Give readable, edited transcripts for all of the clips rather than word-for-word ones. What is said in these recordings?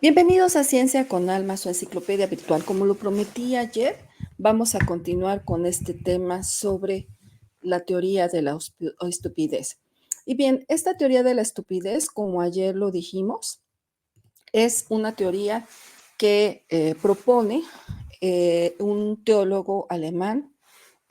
Bienvenidos a Ciencia con Alma, su enciclopedia virtual. Como lo prometí ayer, vamos a continuar con este tema sobre la teoría de la estupidez. Y bien, esta teoría de la estupidez, como ayer lo dijimos, es una teoría que propone un teólogo alemán,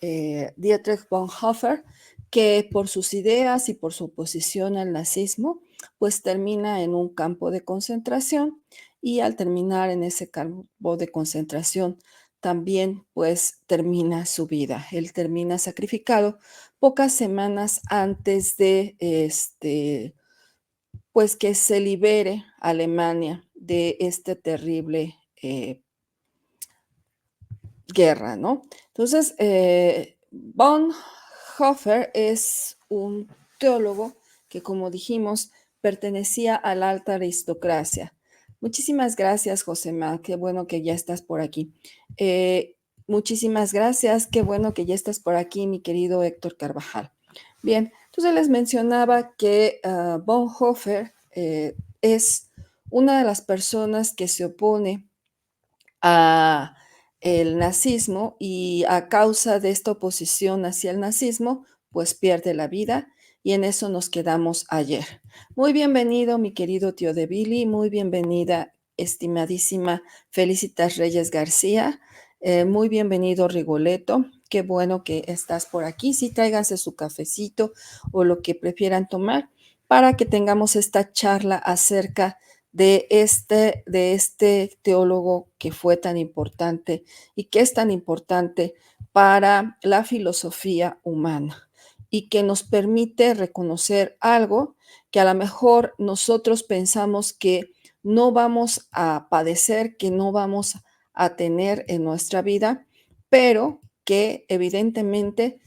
Dietrich Bonhoeffer, que por sus ideas y por su oposición al nazismo, pues termina en un campo de concentración y al terminar en ese campo de concentración también pues termina su vida. Él termina sacrificado pocas semanas antes de pues que se libere Alemania de este terrible guerra, ¿no? Entonces, Bonhoeffer es un teólogo que, como dijimos, pertenecía a la alta aristocracia. Muchísimas gracias, Josema, qué bueno que ya estás por aquí. Muchísimas gracias, qué bueno que ya estás por aquí, mi querido Héctor Carvajal. Bien, entonces les mencionaba que Bonhoeffer es una de las personas que se opone a el nazismo y a causa de esta oposición hacia el nazismo, pues pierde la vida y en eso nos quedamos ayer. Muy bienvenido, mi querido tío de Billy, muy bienvenida, estimadísima Felicitas Reyes García, muy bienvenido Rigoletto, qué bueno que estás por aquí, sí, tráiganse su cafecito o lo que prefieran tomar para que tengamos esta charla acerca de este teólogo que fue tan importante y que es tan importante para la filosofía humana y que nos permite reconocer algo que a lo mejor nosotros pensamos que no vamos a padecer, que no vamos a tener en nuestra vida, pero que evidentemente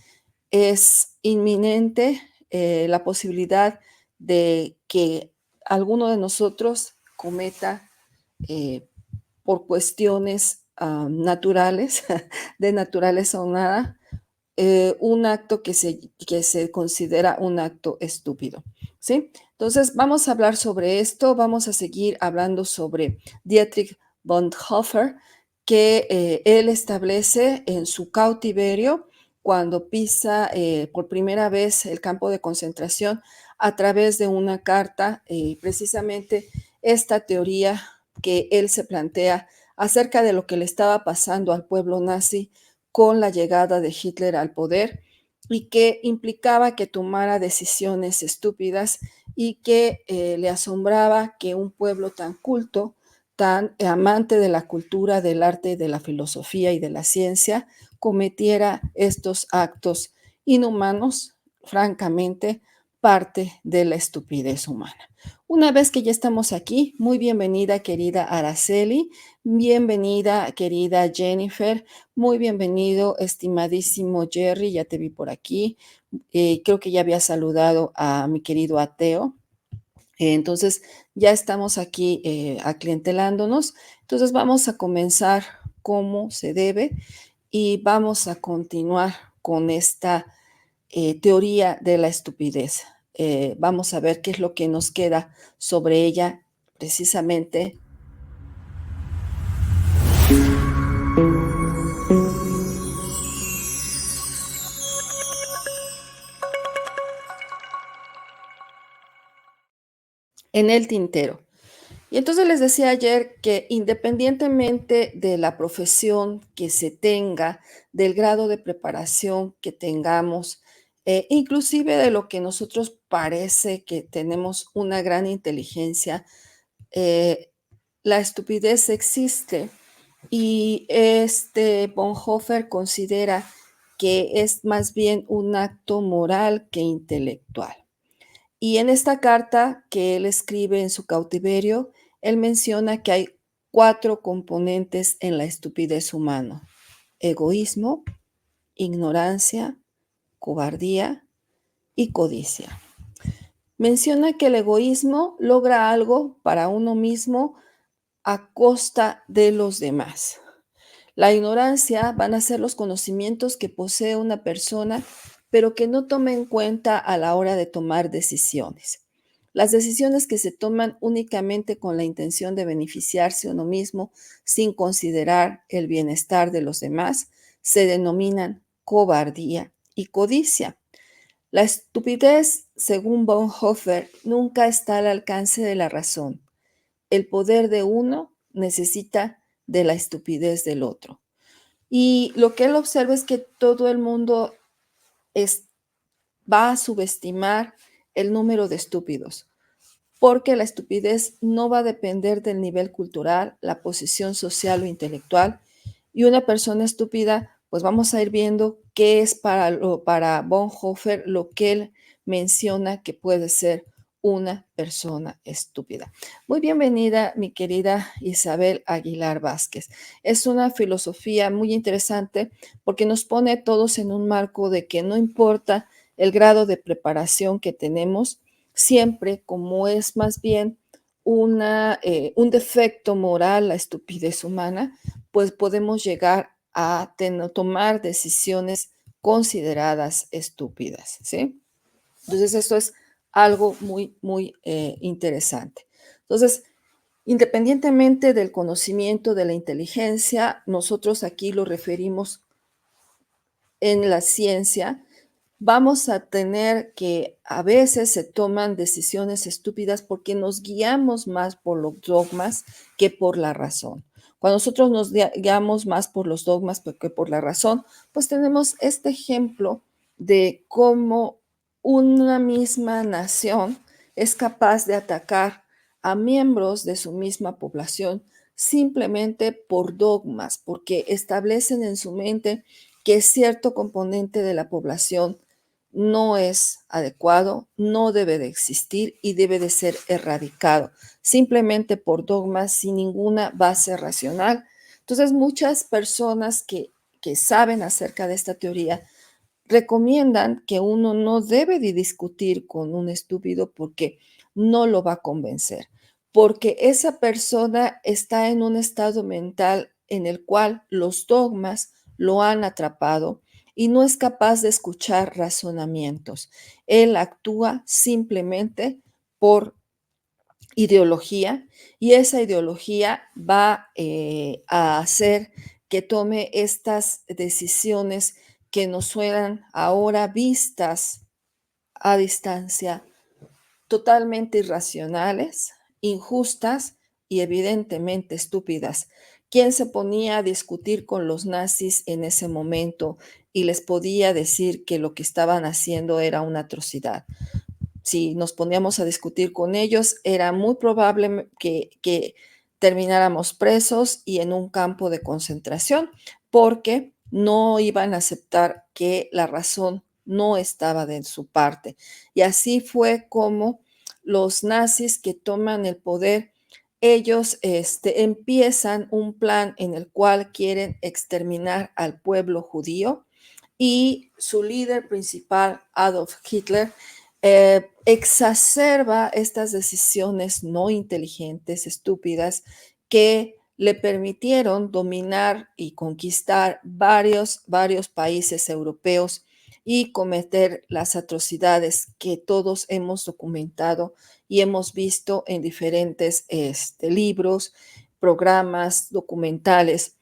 es inminente la posibilidad de que alguno de nosotros cometa eh, por cuestiones naturales, de naturaleza o nada, un acto que se considera un acto estúpido, ¿sí? Entonces, vamos a hablar sobre esto, vamos a seguir hablando sobre Dietrich Bonhoeffer, que él establece en su cautiverio cuando pisa por primera vez el campo de concentración a través de una carta, precisamente esta teoría que él se plantea acerca de lo que le estaba pasando al pueblo nazi con la llegada de Hitler al poder y que implicaba que tomara decisiones estúpidas y que le asombraba que un pueblo tan culto, tan amante de la cultura, del arte, de la filosofía y de la ciencia, cometiera estos actos inhumanos, francamente, parte de la estupidez humana. Una vez que ya estamos aquí, muy bienvenida querida Araceli, bienvenida querida Jennifer, muy bienvenido, estimadísimo Jerry, ya te vi por aquí. Creo que ya había saludado a mi querido Ateo. Entonces, ya estamos aquí aclientelándonos. Entonces, vamos a comenzar como se debe y vamos a continuar con esta teoría de la estupidez. Vamos a ver qué es lo que nos queda sobre ella precisamente en el tintero. Y entonces les decía ayer que independientemente de la profesión que se tenga, del grado de preparación que tengamos, inclusive de lo que nosotros parece que tenemos una gran inteligencia, eh, la estupidez existe y Bonhoeffer considera que es más bien un acto moral que intelectual. Y en esta carta que él escribe en su cautiverio, él menciona que hay 4 componentes en la estupidez humana: egoísmo, ignorancia, cobardía y codicia. Menciona que el egoísmo logra algo para uno mismo a costa de los demás. La ignorancia van a ser los conocimientos que posee una persona, pero que no toma en cuenta a la hora de tomar decisiones. Las decisiones que se toman únicamente con la intención de beneficiarse uno mismo sin considerar el bienestar de los demás se denominan cobardía y codicia. La estupidez, según Bonhoeffer, nunca está al alcance de la razón. El poder de uno necesita de la estupidez del otro. Y lo que él observa es que todo el mundo es, va a subestimar el número de estúpidos, porque la estupidez no va a depender del nivel cultural, la posición social o intelectual, y una persona estúpida, pues vamos a ir viendo qué es para Bonhoeffer lo que él menciona que puede ser una persona estúpida. Muy bienvenida, mi querida Isabel Aguilar Vázquez. Es una filosofía muy interesante porque nos pone a todos en un marco de que no importa el grado de preparación que tenemos, siempre como es más bien un defecto moral, la estupidez humana, pues podemos llegar a tomar decisiones consideradas estúpidas, ¿sí? Entonces, esto es algo muy, muy interesante. Entonces, independientemente del conocimiento, de la inteligencia, nosotros aquí lo referimos en la ciencia, vamos a tener que a veces se toman decisiones estúpidas porque nos guiamos más por los dogmas que por la razón. Cuando nosotros nos guiamos más por los dogmas que por la razón, pues tenemos este ejemplo de cómo una misma nación es capaz de atacar a miembros de su misma población simplemente por dogmas, porque establecen en su mente que cierto componente de la población no es adecuado, no debe de existir y debe de ser erradicado, simplemente por dogmas sin ninguna base racional. Entonces, muchas personas que saben acerca de esta teoría recomiendan que uno no debe de discutir con un estúpido porque no lo va a convencer, porque esa persona está en un estado mental en el cual los dogmas lo han atrapado y no es capaz de escuchar razonamientos. Él actúa simplemente por ideología y esa ideología va a hacer que tome estas decisiones que nos suenan ahora vistas a distancia totalmente irracionales, injustas y evidentemente estúpidas. ¿Quién se ponía a discutir con los nazis en ese momento y les podía decir que lo que estaban haciendo era una atrocidad? Si nos poníamos a discutir con ellos, era muy probable que termináramos presos y en un campo de concentración, porque no iban a aceptar que la razón no estaba de su parte. Y así fue como los nazis que toman el poder, ellos empiezan un plan en el cual quieren exterminar al pueblo judío y su líder principal, Adolf Hitler, exacerba estas decisiones no inteligentes, estúpidas, que le permitieron dominar y conquistar varios países europeos y cometer las atrocidades que todos hemos documentado y hemos visto en diferentes libros, programas, documentales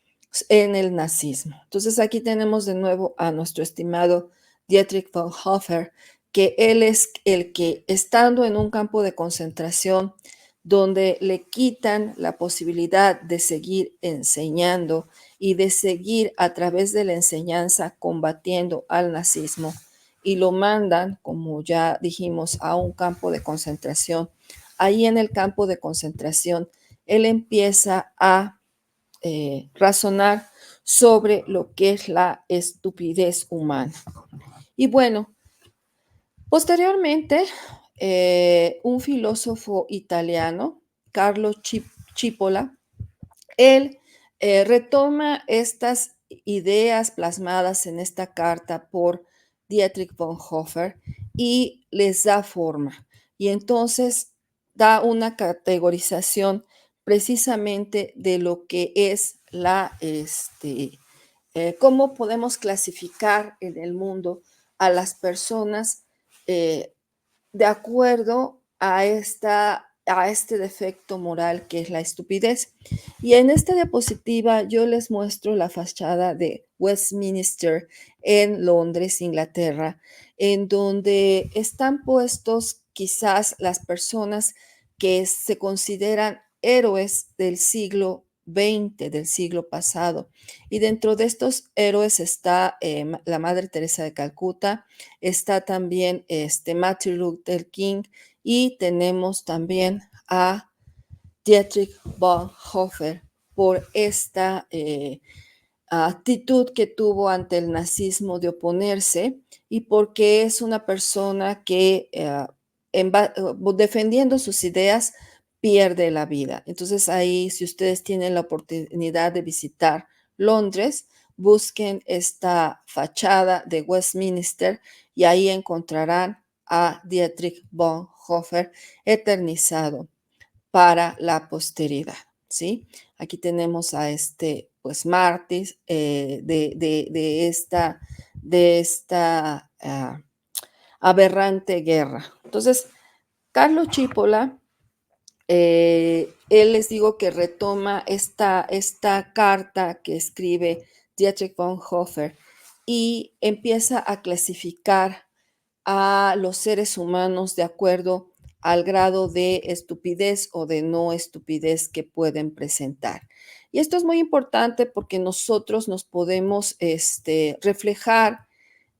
en el nazismo. Entonces aquí tenemos de nuevo a nuestro estimado Dietrich Bonhoeffer, que él es el que, estando en un campo de concentración donde le quitan la posibilidad de seguir enseñando y de seguir a través de la enseñanza combatiendo al nazismo, y lo mandan, como ya dijimos, a un campo de concentración. Ahí en el campo de concentración, él empieza a razonar sobre lo que es la estupidez humana. Y bueno, posteriormente, un filósofo italiano, Carlo Cipolla, él retoma estas ideas plasmadas en esta carta por Dietrich Bonhoeffer y les da forma. Y entonces da una categorización precisamente de lo que es cómo podemos clasificar en el mundo a las personas eh, de acuerdo a este defecto moral que es la estupidez. Y en esta diapositiva yo les muestro la fachada de Westminster en Londres, Inglaterra, en donde están puestos quizás las personas que se consideran héroes del siglo XX, del siglo pasado. Y dentro de estos héroes está la Madre Teresa de Calcuta, está también Martin Luther King, y tenemos también a Dietrich Bonhoeffer por esta actitud que tuvo ante el nazismo de oponerse y porque es una persona que defendiendo sus ideas pierde la vida. Entonces ahí, si ustedes tienen la oportunidad de visitar Londres, busquen esta fachada de Westminster y ahí encontrarán a Dietrich Bonhoeffer eternizado para la posteridad, ¿sí? Aquí tenemos a pues, mártir de esta aberrante guerra. Entonces, Carlo Cipolla, él les digo que retoma esta carta que escribe Dietrich Bonhoeffer y empieza a clasificar a los seres humanos de acuerdo al grado de estupidez o de no estupidez que pueden presentar. Y esto es muy importante porque nosotros nos podemos reflejar.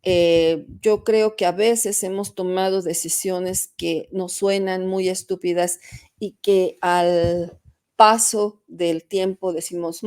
Yo creo que a veces hemos tomado decisiones que nos suenan muy estúpidas y que al paso del tiempo decimos,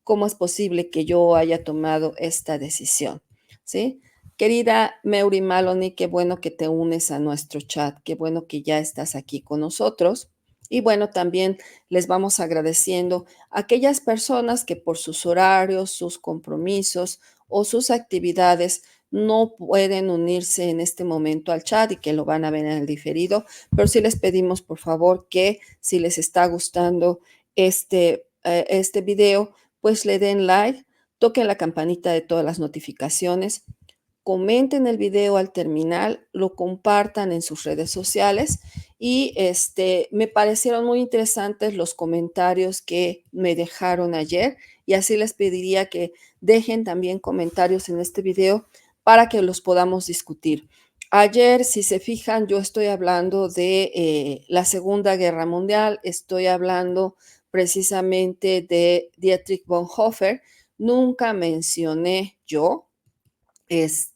¿cómo es posible que yo haya tomado esta decisión? ¿Sí? Querida Meury Maloney, qué bueno que te unes a nuestro chat, qué bueno que ya estás aquí con nosotros. Y bueno, también les vamos agradeciendo a aquellas personas que por sus horarios, sus compromisos o sus actividades no pueden unirse en este momento al chat y que lo van a ver en el diferido, pero sí les pedimos por favor que si les está gustando este video, pues le den like, toquen la campanita de todas las notificaciones, comenten el video al terminar, lo compartan en sus redes sociales y me parecieron muy interesantes los comentarios que me dejaron ayer y así les pediría que dejen también comentarios en este video para que los podamos discutir. Ayer, si se fijan, yo estoy hablando de la Segunda Guerra Mundial, estoy hablando precisamente de Dietrich Bonhoeffer. Nunca mencioné yo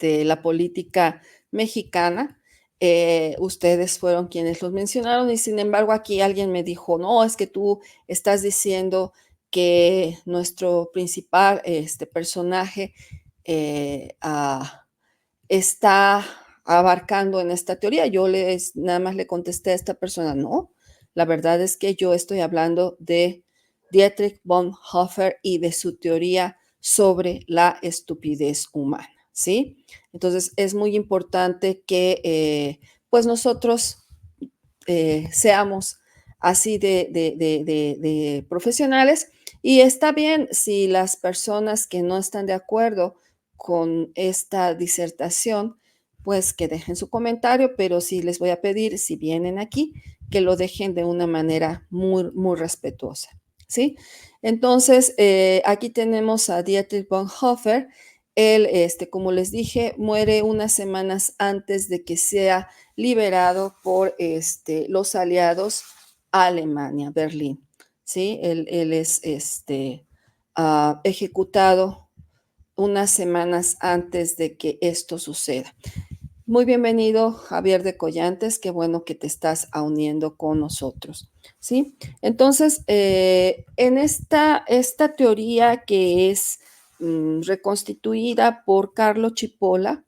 la política mexicana. Ustedes fueron quienes los mencionaron y sin embargo aquí alguien me dijo, no, es que tú estás diciendo que nuestro principal personaje está abarcando en esta teoría. Yo nada más le contesté a esta persona, no, la verdad es que yo estoy hablando de Dietrich Bonhoeffer y de su teoría sobre la estupidez humana, ¿sí? Entonces es muy importante que pues nosotros seamos así de profesionales y está bien si las personas que no están de acuerdo con esta disertación, pues que dejen su comentario, pero sí les voy a pedir, si vienen aquí, que lo dejen de una manera muy, muy respetuosa, ¿sí? Entonces, aquí tenemos a Dietrich Bonhoeffer. Él, como les dije, muere unas semanas antes de que sea liberado por los aliados a Alemania, Berlín, ¿sí? Él es ejecutado unas semanas antes de que esto suceda. Muy bienvenido, Javier de Collantes, qué bueno que te estás uniendo con nosotros, ¿sí? Entonces, en esta teoría que es reconstituida por Carlo Cipolla,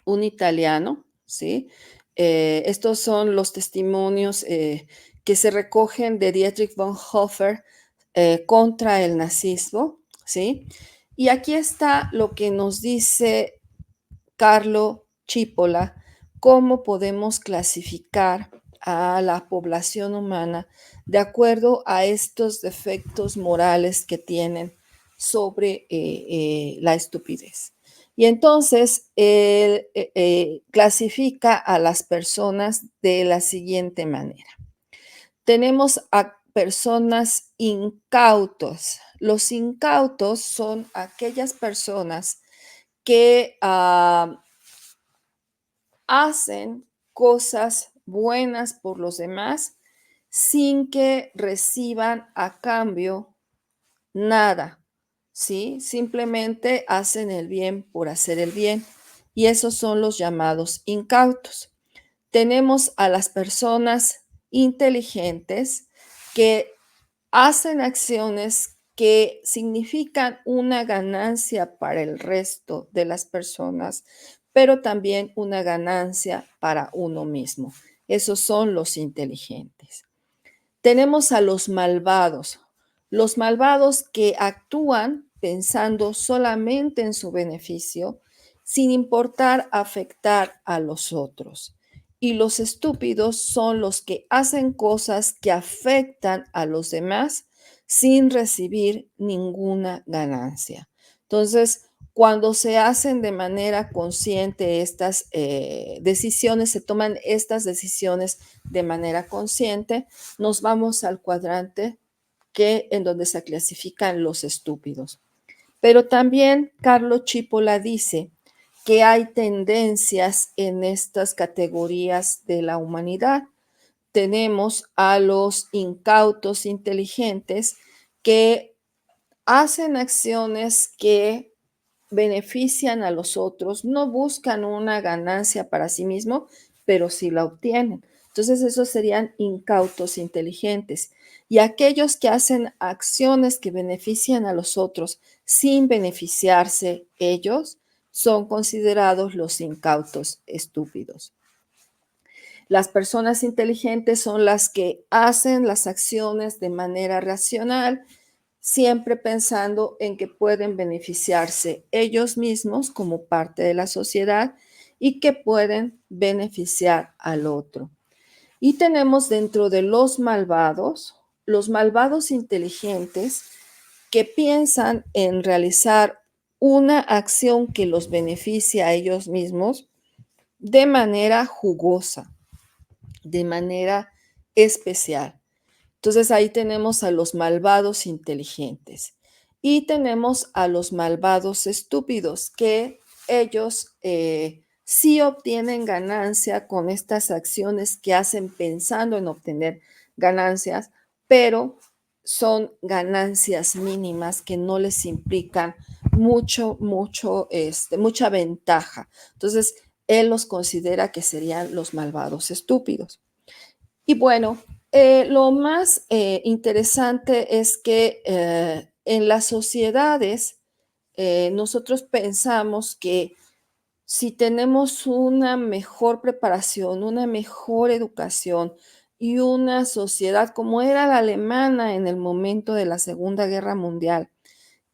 un italiano, ¿sí? Estos son los testimonios que se recogen de Dietrich Bonhoeffer contra el nazismo, ¿sí? Y aquí está lo que nos dice Carlo Cipolla, cómo podemos clasificar a la población humana de acuerdo a estos defectos morales que tienen sobre la estupidez. Y entonces, él clasifica a las personas de la siguiente manera. Tenemos a personas incautos. Los incautos son aquellas personas que hacen cosas buenas por los demás sin que reciban a cambio nada, ¿sí? Simplemente hacen el bien por hacer el bien, y esos son los llamados incautos. Tenemos a las personas inteligentes que hacen acciones que significan una ganancia para el resto de las personas, pero también una ganancia para uno mismo. Esos son los inteligentes. Tenemos a los malvados. Los malvados que actúan pensando solamente en su beneficio, sin importar afectar a los otros. Y los estúpidos son los que hacen cosas que afectan a los demás sin recibir ninguna ganancia. Entonces, cuando se hacen de manera consciente estas decisiones, se toman estas decisiones de manera consciente, nos vamos al cuadrante en donde se clasifican los estúpidos. Pero también Carlo Cipolla dice que hay tendencias en estas categorías de la humanidad. Tenemos a los incautos inteligentes que hacen acciones que benefician a los otros, no buscan una ganancia para sí mismo, pero sí la obtienen. Entonces, esos serían incautos inteligentes. Y aquellos que hacen acciones que benefician a los otros sin beneficiarse ellos, son considerados los incautos estúpidos. Las personas inteligentes son las que hacen las acciones de manera racional, siempre pensando en que pueden beneficiarse ellos mismos como parte de la sociedad y que pueden beneficiar al otro. Y tenemos dentro de los malvados inteligentes que piensan en realizar una acción que los beneficia a ellos mismos de manera jugosa, de manera especial. Entonces ahí tenemos a los malvados inteligentes y tenemos a los malvados estúpidos, que ellos sí obtienen ganancia con estas acciones que hacen pensando en obtener ganancias, pero son ganancias mínimas que no les implican mucha ventaja. Entonces, él los considera que serían los malvados estúpidos. Y bueno, lo más interesante es que en las sociedades nosotros pensamos que si tenemos una mejor preparación, una mejor educación y una sociedad como era la alemana en el momento de la Segunda Guerra Mundial,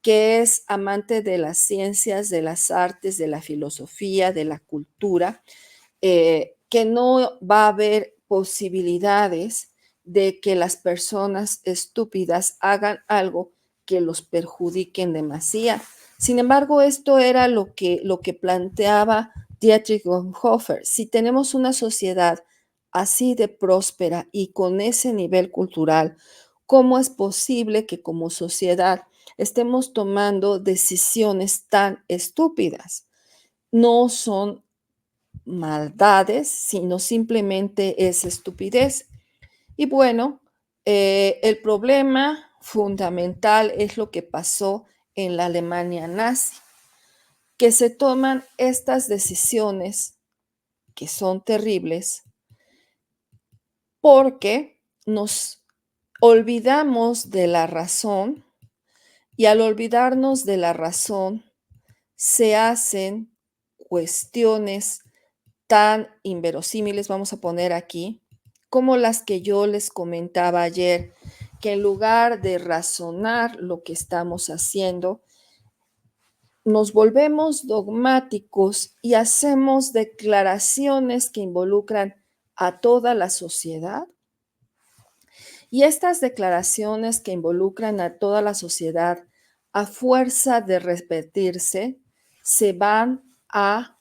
que es amante de las ciencias, de las artes, de la filosofía, de la cultura, que no va a haber posibilidades de que las personas estúpidas hagan algo que los perjudique en demasía. Sin embargo, esto era lo que planteaba Dietrich Bonhoeffer. Si tenemos una sociedad así de próspera y con ese nivel cultural, ¿cómo es posible que como sociedad estemos tomando decisiones tan estúpidas? No son maldades, sino simplemente es estupidez. Y bueno, el problema fundamental es lo que pasó en la Alemania nazi, que se toman estas decisiones que son terribles porque nos olvidamos de la razón, y al olvidarnos de la razón se hacen cuestiones tan inverosímiles, vamos a poner aquí, como las que yo les comentaba ayer, que en lugar de razonar lo que estamos haciendo, nos volvemos dogmáticos y hacemos declaraciones que involucran a toda la sociedad. Y estas declaraciones que involucran a toda la sociedad, a fuerza de repetirse, se van a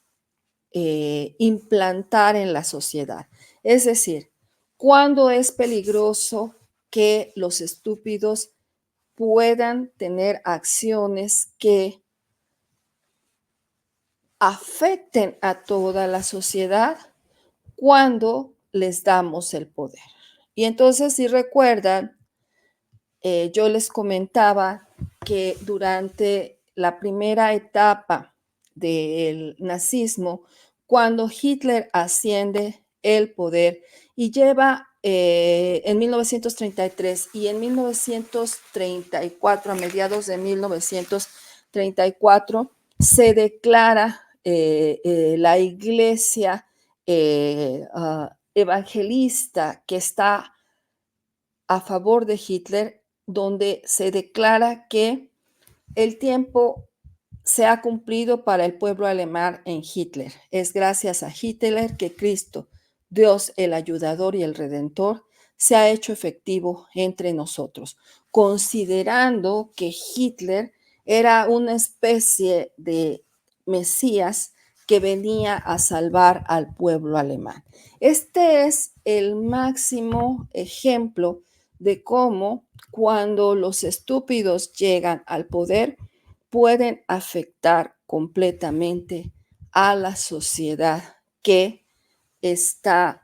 implantar en la sociedad. Es decir, cuándo es peligroso que los estúpidos puedan tener acciones que afecten a toda la sociedad cuando les damos el poder. Y entonces, si recuerdan, yo les comentaba que durante la primera etapa del nazismo, cuando Hitler asciende el poder y lleva en 1933 y en 1934, a mediados de 1934, se declara la iglesia evangelista que está a favor de Hitler, donde se declara que el tiempo se ha cumplido para el pueblo alemán en Hitler. Es gracias a Hitler que Cristo, Dios el ayudador y el redentor, se ha hecho efectivo entre nosotros, considerando que Hitler era una especie de Mesías que venía a salvar al pueblo alemán. Este es el máximo ejemplo de cómo cuando los estúpidos llegan al poder, pueden afectar completamente a la sociedad que está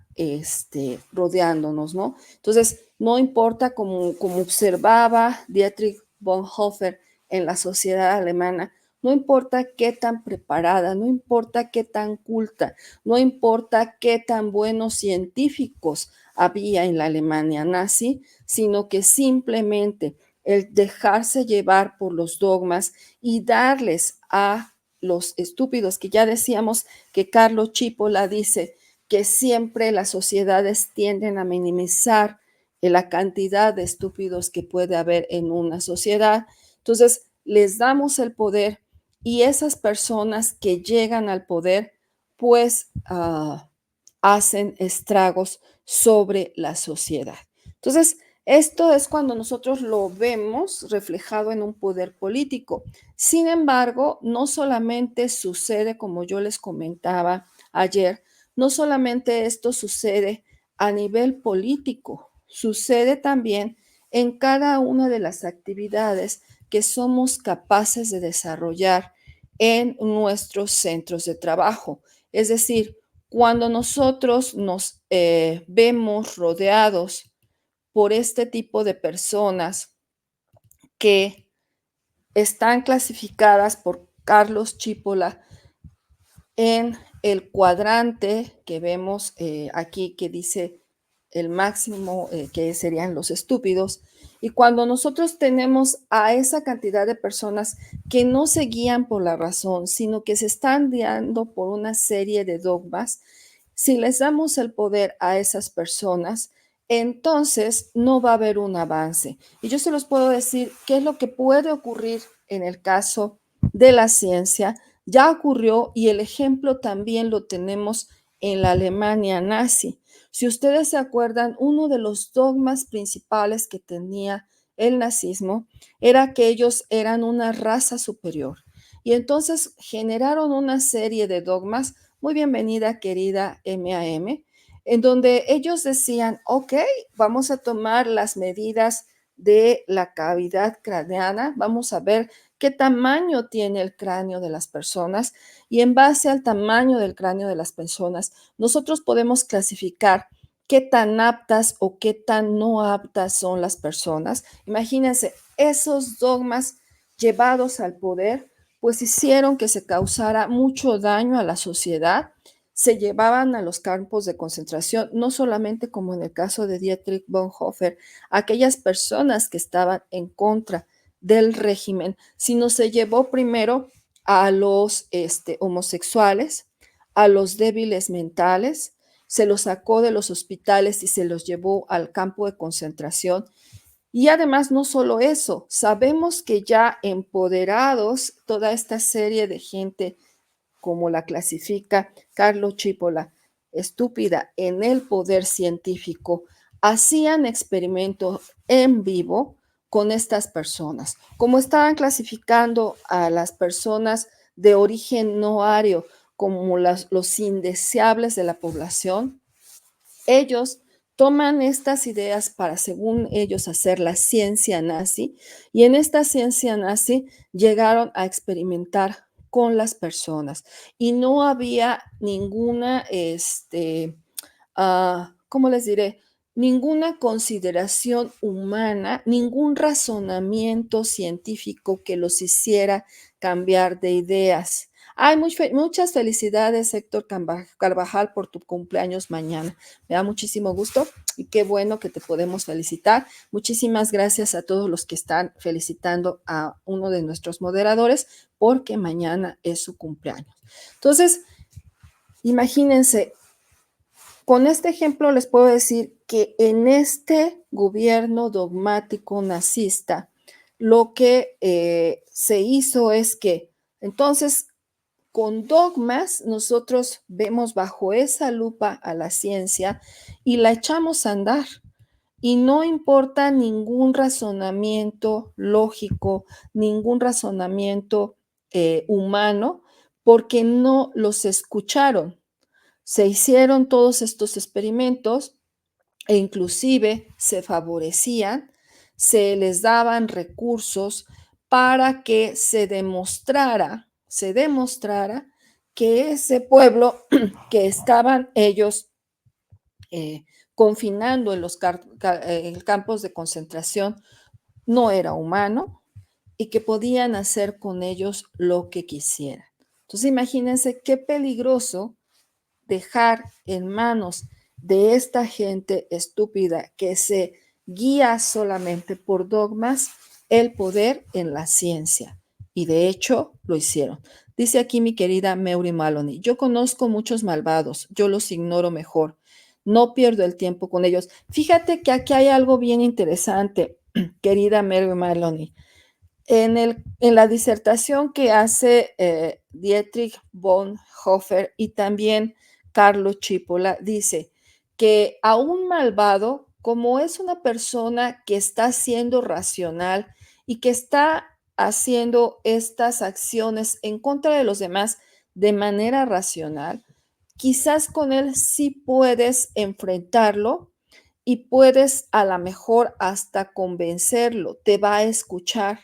rodeándonos, ¿no? Entonces, no importa como observaba Dietrich Bonhoeffer en la sociedad alemana, no importa qué tan preparada, no importa qué tan culta, no importa qué tan buenos científicos había en la Alemania nazi, sino que simplemente el dejarse llevar por los dogmas y darles a los estúpidos, que ya decíamos que Carlo Cipolla dice que siempre las sociedades tienden a minimizar la cantidad de estúpidos que puede haber en una sociedad. Entonces, les damos el poder y esas personas que llegan al poder, pues hacen estragos sobre la sociedad. Entonces, esto es cuando nosotros lo vemos reflejado en un poder político. Sin embargo, no solamente sucede, como yo les comentaba ayer, no solamente esto sucede a nivel político, sucede también en cada una de las actividades que somos capaces de desarrollar en nuestros centros de trabajo. Es decir, cuando nosotros nos vemos rodeados por este tipo de personas que están clasificadas por Carlos Chipola en el cuadrante que vemos aquí que dice el máximo que serían los estúpidos. Y cuando nosotros tenemos a esa cantidad de personas que no se guían por la razón, sino que se están guiando por una serie de dogmas, si les damos el poder a esas personas, entonces no va a haber un avance. Y yo se los puedo decir qué es lo que puede ocurrir en el caso de la ciencia. Ya ocurrió y el ejemplo también lo tenemos en la Alemania nazi. Si ustedes se acuerdan, uno de los dogmas principales que tenía el nazismo era que ellos eran una raza superior. Y entonces generaron una serie de dogmas, muy bienvenida querida MAM, en donde ellos decían, ok, vamos a tomar las medidas de la cavidad craneana, vamos a ver qué tamaño tiene el cráneo de las personas y en base al tamaño del cráneo de las personas, nosotros podemos clasificar qué tan aptas o qué tan no aptas son las personas. Imagínense, esos dogmas llevados al poder, pues hicieron que se causara mucho daño a la sociedad. Se llevaban a los campos de concentración, no solamente como en el caso de Dietrich Bonhoeffer, aquellas personas que estaban en contra del régimen, sino se llevó primero a los homosexuales, a los débiles mentales, se los sacó de los hospitales y se los llevó al campo de concentración. Y además, no solo eso, sabemos que ya empoderados, toda esta serie de gente, como la clasifica Carlo Cipolla, estúpida en el poder científico, hacían experimentos en vivo con estas personas. Como estaban clasificando a las personas de origen no ario, como los indeseables de la población, ellos toman estas ideas para, según ellos, hacer la ciencia nazi, y en esta ciencia nazi llegaron a experimentar con las personas y no había ninguna, ¿cómo les diré? Ninguna consideración humana, ningún razonamiento científico que los hiciera cambiar de ideas. Ay, muchas felicidades, Héctor Carvajal, por tu cumpleaños mañana. Me da muchísimo gusto y qué bueno que te podemos felicitar. Muchísimas gracias a todos los que están felicitando a uno de nuestros moderadores porque mañana es su cumpleaños. Entonces, imagínense, con este ejemplo les puedo decir que en este gobierno dogmático nazista, lo que se hizo es que entonces con dogmas nosotros vemos bajo esa lupa a la ciencia y la echamos a andar. Y no importa ningún razonamiento lógico, ningún razonamiento humano, porque no los escucharon. Se hicieron todos estos experimentos e inclusive se favorecían, se les daban recursos para que se demostrara que ese pueblo que estaban ellos confinando en los campos de concentración no era humano y que podían hacer con ellos lo que quisieran. Entonces imagínense qué peligroso dejar en manos de esta gente estúpida que se guía solamente por dogmas el poder en la ciencia. Y de hecho lo hicieron. Dice aquí mi querida Mary Maloney, yo conozco muchos malvados, yo los ignoro mejor, no pierdo el tiempo con ellos. Fíjate que aquí hay algo bien interesante, querida Mary Maloney. En la disertación que hace Dietrich Bonhoeffer y también Carlo Cipolla, dice que a un malvado, como es una persona que está siendo racional y que está haciendo estas acciones en contra de los demás de manera racional, quizás con él sí puedes enfrentarlo y puedes a lo mejor hasta convencerlo, te va a escuchar,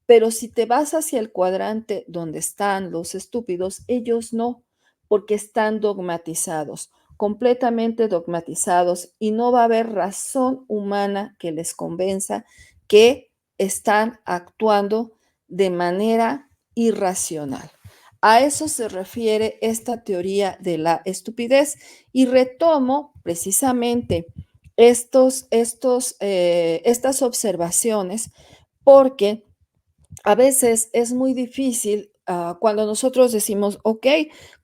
pero si te vas hacia el cuadrante donde están los estúpidos, ellos no, porque están dogmatizados, completamente dogmatizados, y no va a haber razón humana que les convenza que están actuando de manera irracional. A eso se refiere esta teoría de la estupidez y retomo precisamente estas observaciones porque a veces es muy difícil cuando nosotros decimos, ok,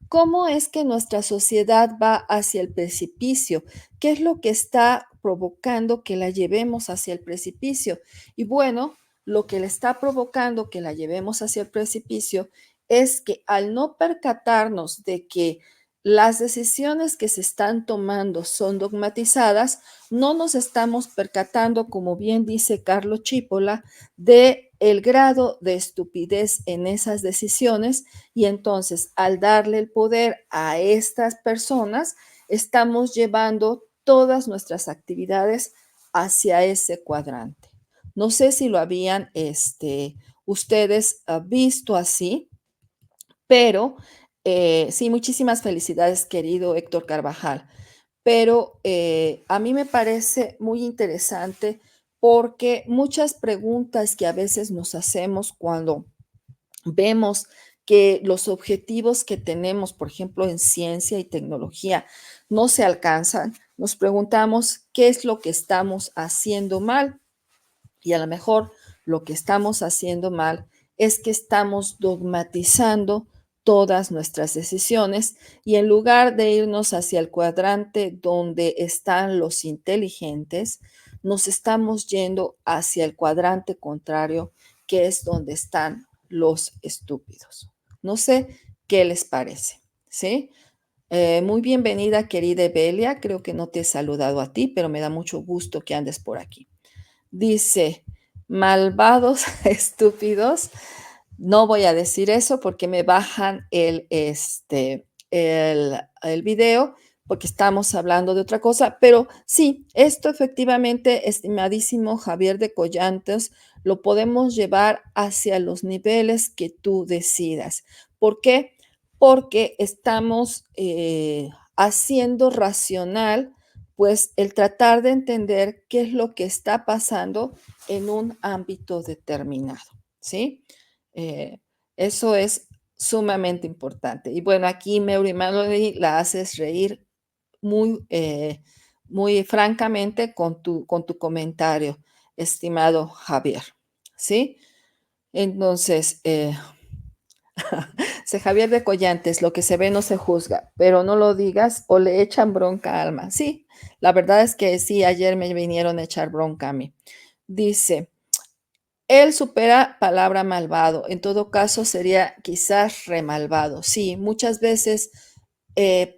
¿cómo es que nuestra sociedad va hacia el precipicio? ¿Qué es lo que está provocando que la llevemos hacia el precipicio? Y bueno, lo que le está provocando que la llevemos hacia el precipicio es que al no percatarnos de que las decisiones que se están tomando son dogmatizadas, no nos estamos percatando, como bien dice Carlo Cipolla, de el grado de estupidez en esas decisiones y entonces al darle el poder a estas personas estamos llevando todas nuestras actividades hacia ese cuadrante. No sé si lo habían ustedes visto así, pero sí, muchísimas felicidades, querido Héctor Carvajal. Pero a mí me parece muy interesante porque muchas preguntas que a veces nos hacemos cuando vemos que los objetivos que tenemos, por ejemplo, en ciencia y tecnología, no se alcanzan, nos preguntamos qué es lo que estamos haciendo mal. Y a lo mejor lo que estamos haciendo mal es que estamos dogmatizando todas nuestras decisiones y en lugar de irnos hacia el cuadrante donde están los inteligentes, nos estamos yendo hacia el cuadrante contrario, que es donde están los estúpidos. No sé qué les parece, ¿sí? Muy bienvenida, querida Evelia. Creo que no te he saludado a ti, pero me da mucho gusto que andes por aquí. Dice, malvados estúpidos. No voy a decir eso porque me bajan el video, porque estamos hablando de otra cosa, pero sí, esto efectivamente, estimadísimo Javier de Collantes, lo podemos llevar hacia los niveles que tú decidas. ¿Por qué? Porque estamos haciendo racional, pues el tratar de entender qué es lo que está pasando en un ámbito determinado, ¿sí? Eh, Eso es sumamente importante. Y bueno, aquí Mary Mallory la haces reír muy francamente con tu comentario, estimado Javier, ¿sí? Entonces, dice Javier de Collantes, lo que se ve no se juzga, pero no lo digas o le echan bronca a Alma. Sí, la verdad es que sí, ayer me vinieron a echar bronca a mí. Dice, él supera palabra malvado, en todo caso sería quizás remalvado. Sí, muchas veces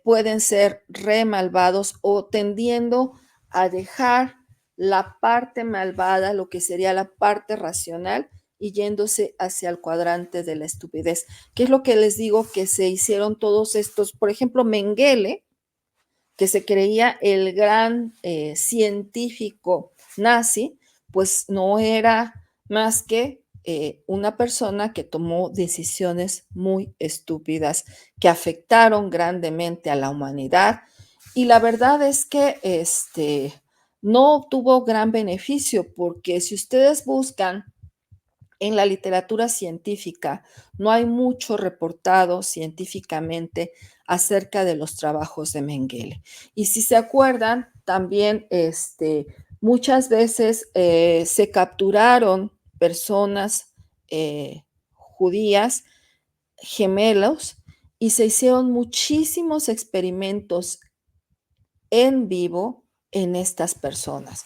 pueden ser remalvados o tendiendo a dejar la parte malvada, lo que sería la parte racional, y yéndose hacia el cuadrante de la estupidez. ¿Qué es lo que les digo? Que se hicieron todos estos, por ejemplo, Mengele, que se creía el gran científico nazi, pues no era más que una persona que tomó decisiones muy estúpidas que afectaron grandemente a la humanidad. Y la verdad es que no obtuvo gran beneficio, porque si ustedes buscan en la literatura científica, no hay mucho reportado científicamente acerca de los trabajos de Mengele. Y si se acuerdan, también muchas veces se capturaron personas judías, gemelos, y se hicieron muchísimos experimentos en vivo en estas personas,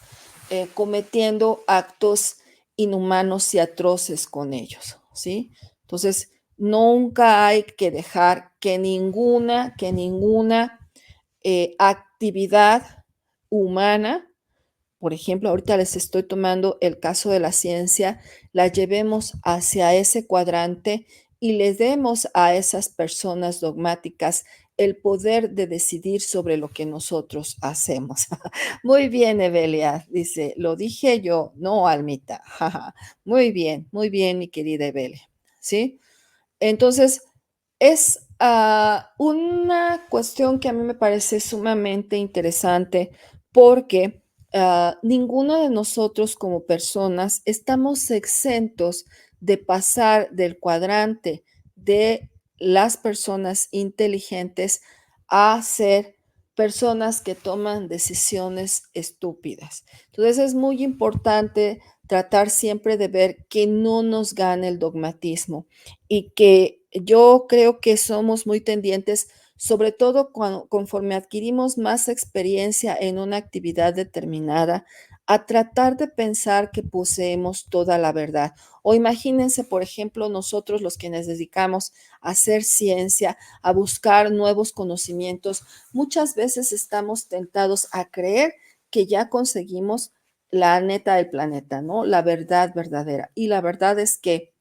cometiendo actos inhumanos y atroces con ellos, ¿sí? Entonces, nunca hay que dejar que ninguna actividad humana, por ejemplo, ahorita les estoy tomando el caso de la ciencia, la llevemos hacia ese cuadrante y les demos a esas personas dogmáticas el poder de decidir sobre lo que nosotros hacemos. Muy bien, Evelia, dice, lo dije yo, no, Almita. Muy bien, mi querida Evelia, ¿sí? Entonces, es una cuestión que a mí me parece sumamente interesante porque ninguno de nosotros como personas estamos exentos de pasar del cuadrante de las personas inteligentes a ser personas que toman decisiones estúpidas. Entonces es muy importante tratar siempre de ver que no nos gane el dogmatismo y que yo creo que somos muy tendientes, sobre todo conforme adquirimos más experiencia en una actividad determinada, a tratar de pensar que poseemos toda la verdad. O imagínense, por ejemplo, nosotros los que nos dedicamos a hacer ciencia, a buscar nuevos conocimientos, muchas veces estamos tentados a creer que ya conseguimos la neta del planeta, ¿no? La verdad verdadera. Y la verdad es que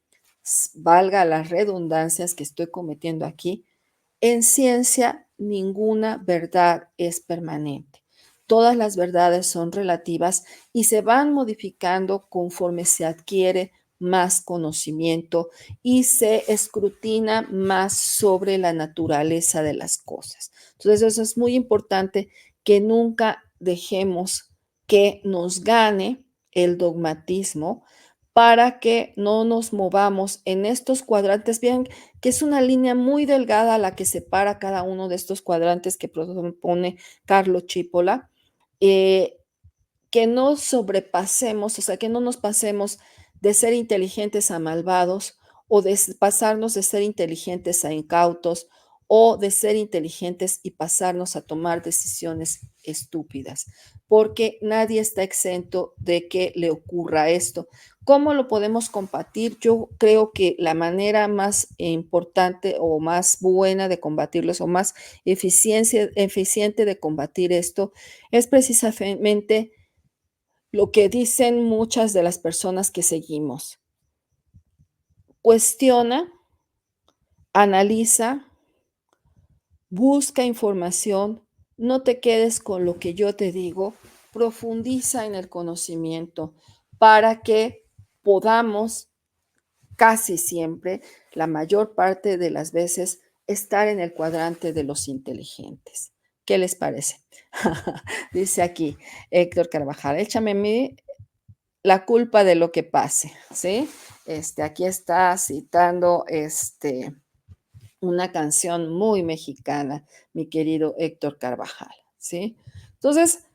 valga las redundancias que estoy cometiendo aquí, en ciencia ninguna verdad es permanente. Todas las verdades son relativas y se van modificando conforme se adquiere más conocimiento y se escrutina más sobre la naturaleza de las cosas. Entonces, eso es muy importante, que nunca dejemos que nos gane el dogmatismo, para que no nos movamos en estos cuadrantes. Vean que es una línea muy delgada la que separa cada uno de estos cuadrantes que propone Carlo Chipola, eh, que no sobrepasemos, o sea, que no nos pasemos de ser inteligentes a malvados, o de pasarnos de ser inteligentes a incautos, o de ser inteligentes y pasarnos a tomar decisiones estúpidas, porque nadie está exento de que le ocurra esto. ¿Cómo lo podemos combatir? Yo creo que la manera más importante o más buena de combatirlos, o más eficiente de combatir esto, es precisamente lo que dicen muchas de las personas que seguimos. cuestiona, analiza, busca información, no te quedes con lo que yo te digo, profundiza en el conocimiento para que podamos casi siempre, la mayor parte de las veces, estar en el cuadrante de los inteligentes. ¿Qué les parece? Dice aquí Héctor Carvajal, échame a mí la culpa de lo que pase, ¿sí? Aquí está citando una canción muy mexicana, mi querido Héctor Carvajal, ¿sí? Entonces,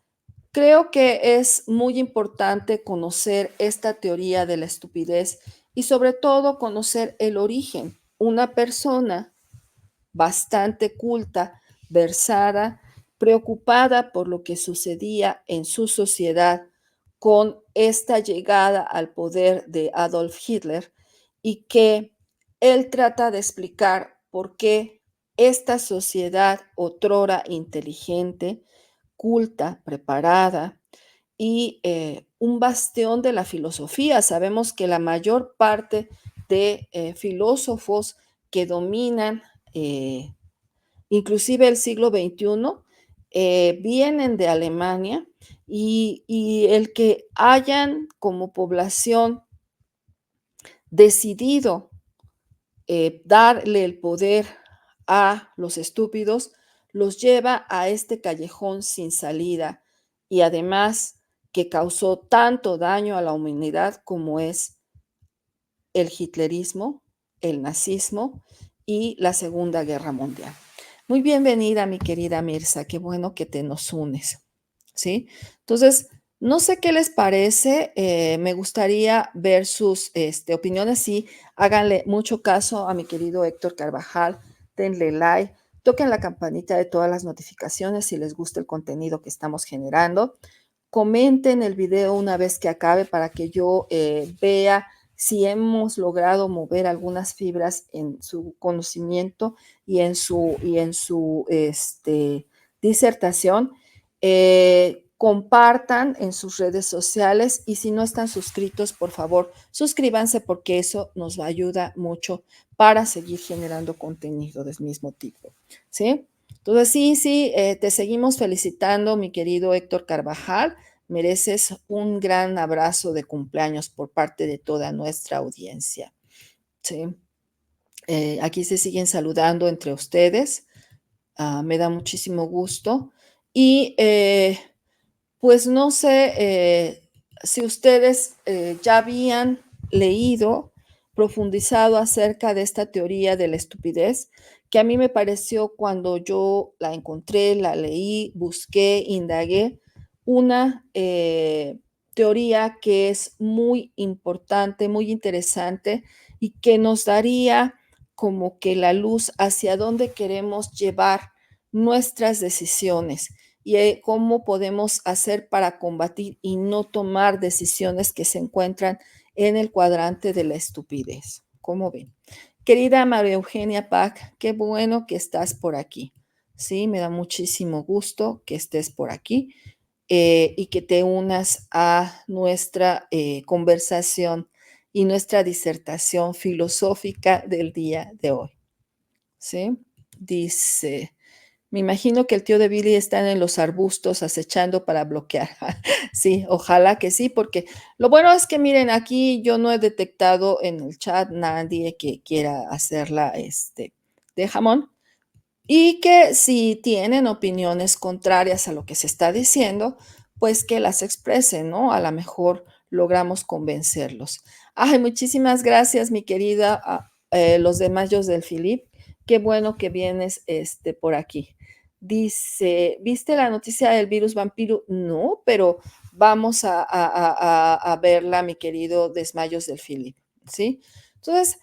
creo que es muy importante conocer esta teoría de la estupidez y sobre todo conocer el origen. Una persona bastante culta, versada, preocupada por lo que sucedía en su sociedad con esta llegada al poder de Adolf Hitler y que él trata de explicar por qué esta sociedad otrora inteligente, culta, preparada y un bastión de la filosofía. Sabemos que la mayor parte de filósofos que dominan eh, inclusive el siglo XXI, vienen de Alemania y el que hayan como población decidido darle el poder a los estúpidos, los lleva a este callejón sin salida y además que causó tanto daño a la humanidad como es el hitlerismo, el nazismo y la Segunda Guerra Mundial. Muy bienvenida, mi querida Mirza, qué bueno que te nos unes, ¿sí? Entonces, no sé qué les parece, me gustaría ver sus opiniones, sí, háganle mucho caso a mi querido Héctor Carvajal, denle like, toquen la campanita de todas las notificaciones si les gusta el contenido que estamos generando, comenten el video una vez que acabe para que yo vea si hemos logrado mover algunas fibras en su conocimiento y en su disertación. Compartan en sus redes sociales y si no están suscritos, por favor, suscríbanse porque eso nos ayuda mucho para seguir generando contenido del mismo tipo, ¿sí? Entonces, sí, te seguimos felicitando, mi querido Héctor Carvajal. Mereces un gran abrazo de cumpleaños por parte de toda nuestra audiencia, ¿sí? Aquí se siguen saludando entre ustedes. Me da muchísimo gusto. Y pues no sé si ustedes ya habían leído, profundizado acerca de esta teoría de la estupidez, que a mí me pareció cuando yo la encontré, la leí, busqué, indagué, una teoría que es muy importante, muy interesante y que nos daría como que la luz hacia dónde queremos llevar nuestras decisiones y cómo podemos hacer para combatir y no tomar decisiones que se encuentran en el cuadrante de la estupidez. ¿Cómo ven? Querida María Eugenia Pac, qué bueno que estás por aquí. Sí, me da muchísimo gusto que estés por aquí y que te unas a nuestra conversación y nuestra disertación filosófica del día de hoy. ¿Sí? Dice, me imagino que el tío de Billy está en los arbustos acechando para bloquear. Sí, ojalá que sí, porque lo bueno es que miren, aquí yo no he detectado en el chat nadie que quiera hacerla de jamón y que si tienen opiniones contrarias a lo que se está diciendo, pues que las expresen, ¿no? A lo mejor logramos convencerlos. Ay, muchísimas gracias, mi querida, los de Mayos del Filip. Qué bueno que vienes por aquí. Dice, ¿viste la noticia del virus vampiro? No, pero vamos a verla, mi querido Desmayos del Filip, ¿sí? Entonces,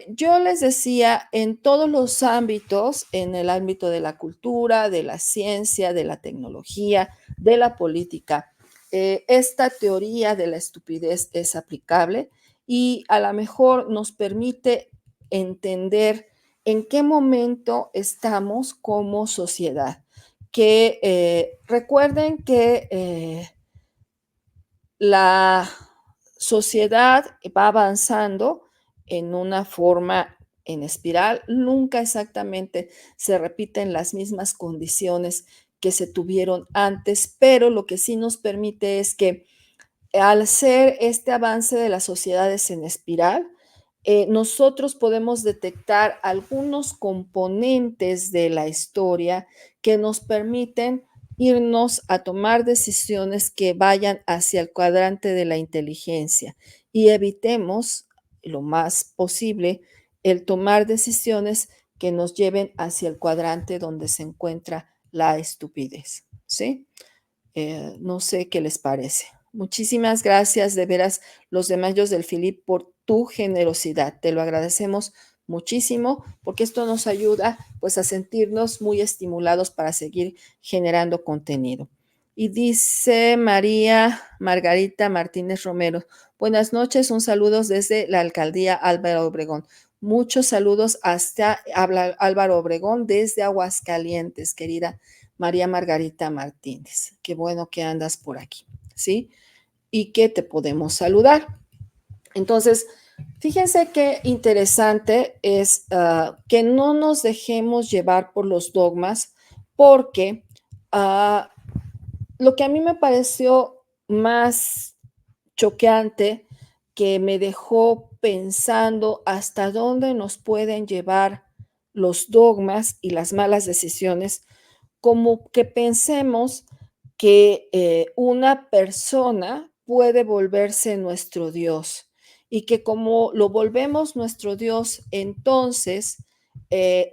yo les decía, en todos los ámbitos, en el ámbito de la cultura, de la ciencia, de la tecnología, de la política, esta teoría de la estupidez es aplicable y a lo mejor nos permite entender en qué momento estamos como sociedad. Que recuerden que la sociedad va avanzando en una forma en espiral, nunca exactamente se repiten las mismas condiciones que se tuvieron antes, pero lo que sí nos permite es que al ser este avance de las sociedades en espiral, nosotros podemos detectar algunos componentes de la historia que nos permiten irnos a tomar decisiones que vayan hacia el cuadrante de la inteligencia y evitemos lo más posible el tomar decisiones que nos lleven hacia el cuadrante donde se encuentra la estupidez, ¿sí? No sé qué les parece. Muchísimas gracias, de veras, los de Mayos del Filip, por tu generosidad. Te lo agradecemos muchísimo porque esto nos ayuda pues a sentirnos muy estimulados para seguir generando contenido. Y dice María Margarita Martínez Romero, buenas noches, un saludo desde la alcaldía Álvaro Obregón. Muchos saludos hasta Álvaro Obregón desde Aguascalientes, querida María Margarita Martínez. Qué bueno que andas por aquí, ¿sí? Y que te podemos saludar. Entonces, fíjense qué interesante es que no nos dejemos llevar por los dogmas, porque lo que a mí me pareció más choqueante, que me dejó pensando hasta dónde nos pueden llevar los dogmas y las malas decisiones, como que pensemos que una persona puede volverse nuestro Dios y que como lo volvemos nuestro Dios, entonces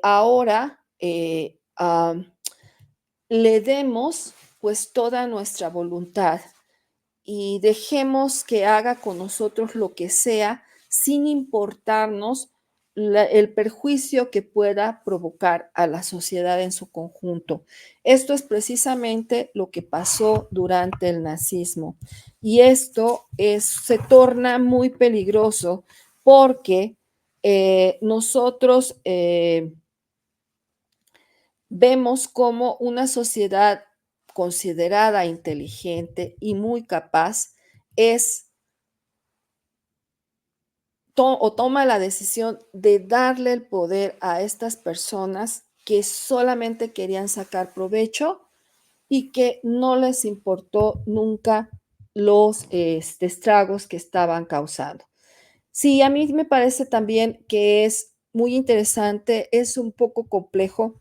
ahora le demos pues toda nuestra voluntad y dejemos que haga con nosotros lo que sea sin importarnos el perjuicio que pueda provocar a la sociedad en su conjunto. Esto es precisamente lo que pasó durante el nazismo y esto se torna muy peligroso porque nosotros vemos como una sociedad considerada inteligente y muy capaz es o toma la decisión de darle el poder a estas personas que solamente querían sacar provecho y que no les importó nunca los estragos que estaban causando. Sí, a mí me parece también que es muy interesante, es un poco complejo,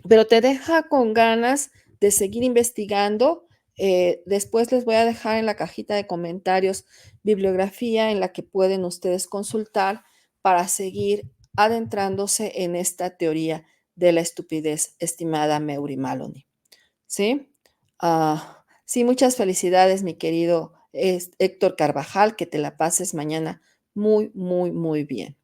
pero te deja con ganas de seguir investigando. Después les voy a dejar en la cajita de comentarios bibliografía en la que pueden ustedes consultar para seguir adentrándose en esta teoría de la estupidez, estimada Meury Maloney. ¿Sí? Sí, muchas felicidades, mi querido Héctor Carvajal, que te la pases mañana muy, muy, muy bien.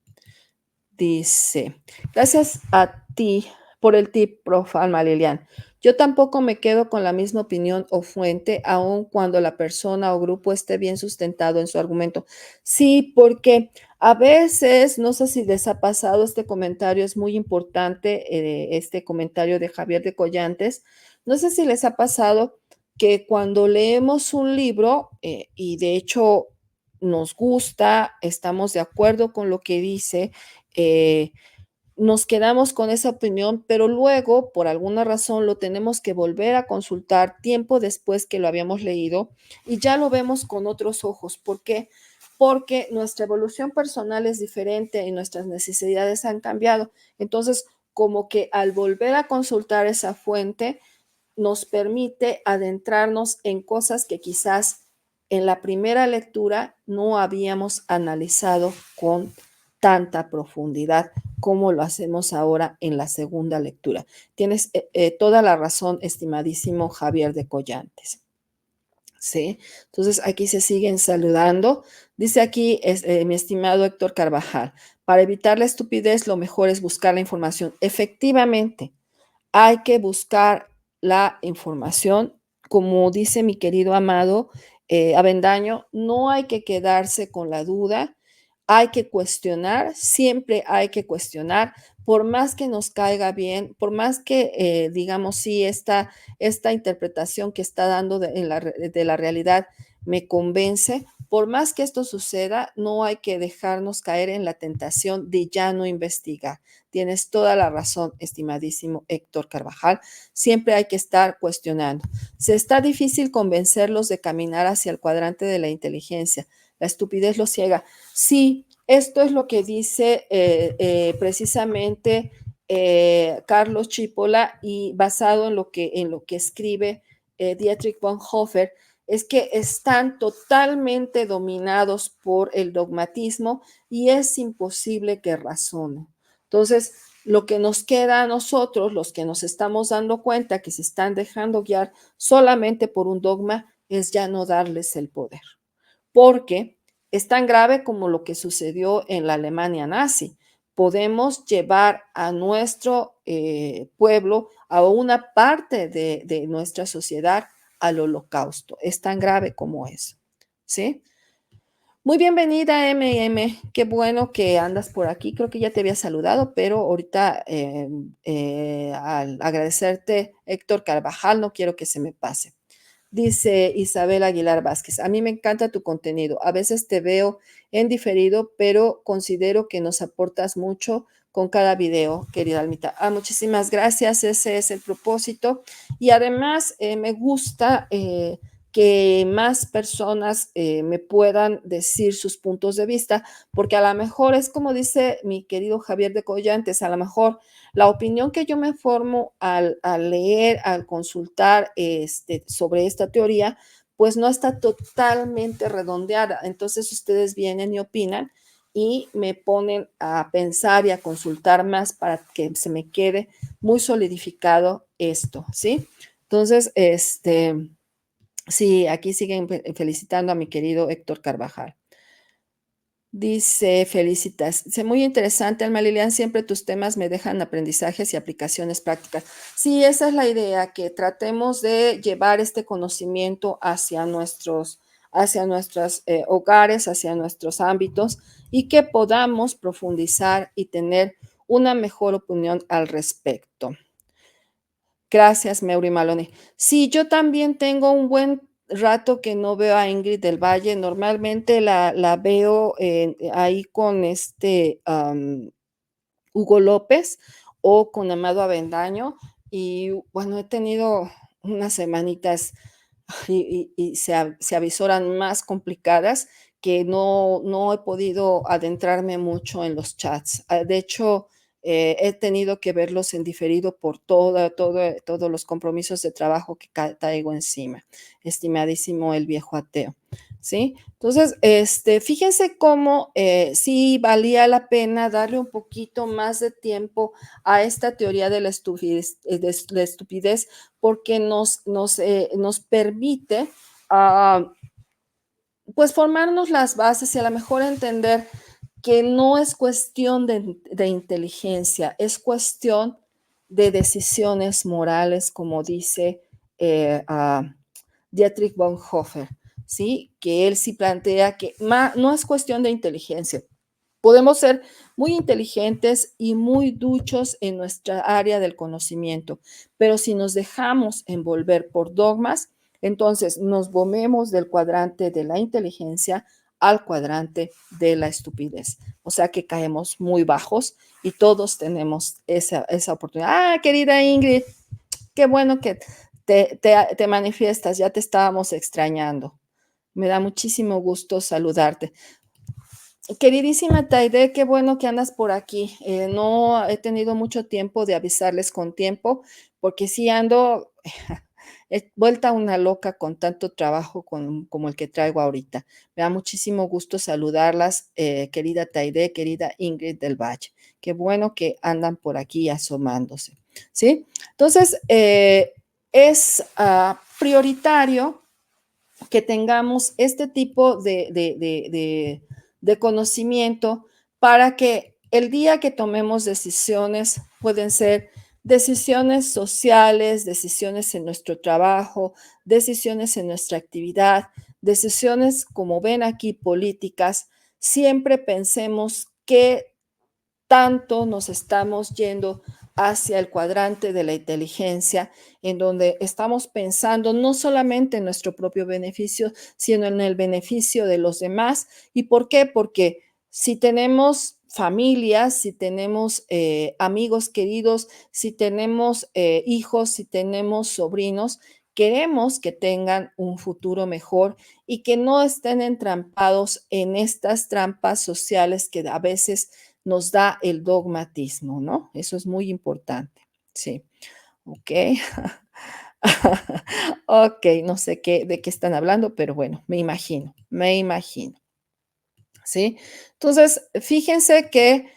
Dice, gracias a ti por el tip, prof. Alma Lilian. Yo tampoco me quedo con la misma opinión o fuente, aun cuando la persona o grupo esté bien sustentado en su argumento. Sí, porque a veces, no sé si les ha pasado, este comentario es muy importante, este comentario de Javier de Collantes. No sé si les ha pasado que cuando leemos un libro, y de hecho nos gusta, estamos de acuerdo con lo que dice, eh, nos quedamos con esa opinión, pero luego, por alguna razón, lo tenemos que volver a consultar tiempo después que lo habíamos leído y ya lo vemos con otros ojos. ¿Por qué? Porque nuestra evolución personal es diferente y nuestras necesidades han cambiado. Entonces, como que al volver a consultar esa fuente, nos permite adentrarnos en cosas que quizás en la primera lectura no habíamos analizado con tanta profundidad como lo hacemos ahora en la segunda lectura. Tienes toda la razón, estimadísimo Javier de Collantes. ¿Sí? Entonces aquí se siguen saludando. Dice aquí mi estimado Héctor Carvajal, para evitar la estupidez lo mejor es buscar la información. Efectivamente, hay que buscar la información, como dice mi querido amado Avendaño, no hay que quedarse con la duda, hay que cuestionar, siempre hay que cuestionar, por más que nos caiga bien, por más que digamos, sí, esta interpretación que está dando de la realidad me convence, Por más que esto suceda, no hay que dejarnos caer en la tentación de ya no investigar. Tienes toda la razón, estimadísimo Héctor Carvajal. Siempre hay que estar cuestionando. Se está difícil convencerlos de caminar hacia el cuadrante de la inteligencia. La estupidez los ciega. Sí, esto es lo que dice precisamente Carlos Chipola, y basado en lo que escribe Dietrich Bonhoeffer, es que están totalmente dominados por el dogmatismo y es imposible que razonen. Entonces, lo que nos queda a nosotros, los que nos estamos dando cuenta que se están dejando guiar solamente por un dogma, es ya no darles el poder, porque es tan grave como lo que sucedió en la Alemania nazi. Podemos llevar a nuestro pueblo, a una parte de nuestra sociedad, al holocausto. Es tan grave como eso, ¿sí? Muy bienvenida, MM. Qué bueno que andas por aquí. Creo que ya te había saludado, pero ahorita al agradecerte, Héctor Carvajal, no quiero que se me pase. Dice Isabel Aguilar Vázquez, a mí me encanta tu contenido. A veces te veo en diferido, pero considero que nos aportas mucho con cada video, querida Almita. Muchísimas gracias, ese es el propósito. Y además me gusta que más personas me puedan decir sus puntos de vista, porque a lo mejor es como dice mi querido Javier de Collantes, a lo mejor la opinión que yo me formo al leer, al consultar sobre esta teoría, pues no está totalmente redondeada. Entonces ustedes vienen y opinan y me ponen a pensar y a consultar más para que se me quede muy solidificado esto, ¿sí? Entonces, sí, aquí siguen felicitando a mi querido Héctor Carvajal. Dice, felicitas. Dice, muy interesante, Alma Lilian, siempre tus temas me dejan aprendizajes y aplicaciones prácticas. Sí, esa es la idea, que tratemos de llevar este conocimiento hacia nuestros hogares, hacia nuestros ámbitos, y que podamos profundizar y tener una mejor opinión al respecto. Gracias, Meuri Maloney. Sí, yo también tengo un buen rato que no veo a Ingrid del Valle. Normalmente la veo ahí con Hugo López o con Amado Avendaño. Y bueno, he tenido unas semanitas y se avisoran más complicadas, que no he podido adentrarme mucho en los chats. De hecho, he tenido que verlos en diferido por todos los compromisos de trabajo que traigo encima, estimadísimo el viejo ateo, ¿sí? Entonces, fíjense cómo sí valía la pena darle un poquito más de tiempo a esta teoría de la estupidez, porque nos permite pues formarnos las bases y a lo mejor entender que no es cuestión de inteligencia, es cuestión de decisiones morales, como dice Dietrich Bonhoeffer, ¿sí? Que él sí plantea que no es cuestión de inteligencia. Podemos ser muy inteligentes y muy duchos en nuestra área del conocimiento, pero si nos dejamos envolver por dogmas, entonces nos movemos del cuadrante de la inteligencia al cuadrante de la estupidez. O sea que caemos muy bajos y todos tenemos esa oportunidad. Querida Ingrid, qué bueno que te manifiestas, ya te estábamos extrañando. Me da muchísimo gusto saludarte. Queridísima Taide, qué bueno que andas por aquí. No he tenido mucho tiempo de avisarles con tiempo, porque sí ando vuelta una loca con tanto trabajo como el que traigo ahorita. Me da muchísimo gusto saludarlas, querida Taide, querida Ingrid del Valle. Qué bueno que andan por aquí asomándose, ¿sí? Entonces, es prioritario que tengamos este tipo de conocimiento, para que el día que tomemos decisiones, pueden ser decisiones sociales, decisiones en nuestro trabajo, decisiones en nuestra actividad, decisiones, como ven aquí, políticas, siempre pensemos qué tanto nos estamos yendo hacia el cuadrante de la inteligencia, en donde estamos pensando no solamente en nuestro propio beneficio, sino en el beneficio de los demás. ¿Y por qué? Porque si tenemos familias, si tenemos amigos queridos, si tenemos hijos, si tenemos sobrinos, queremos que tengan un futuro mejor y que no estén entrampados en estas trampas sociales que a veces nos da el dogmatismo, ¿no? Eso es muy importante. Sí, okey. Okey, no sé de qué están hablando, pero bueno, me imagino. ¿Sí? Entonces, fíjense que,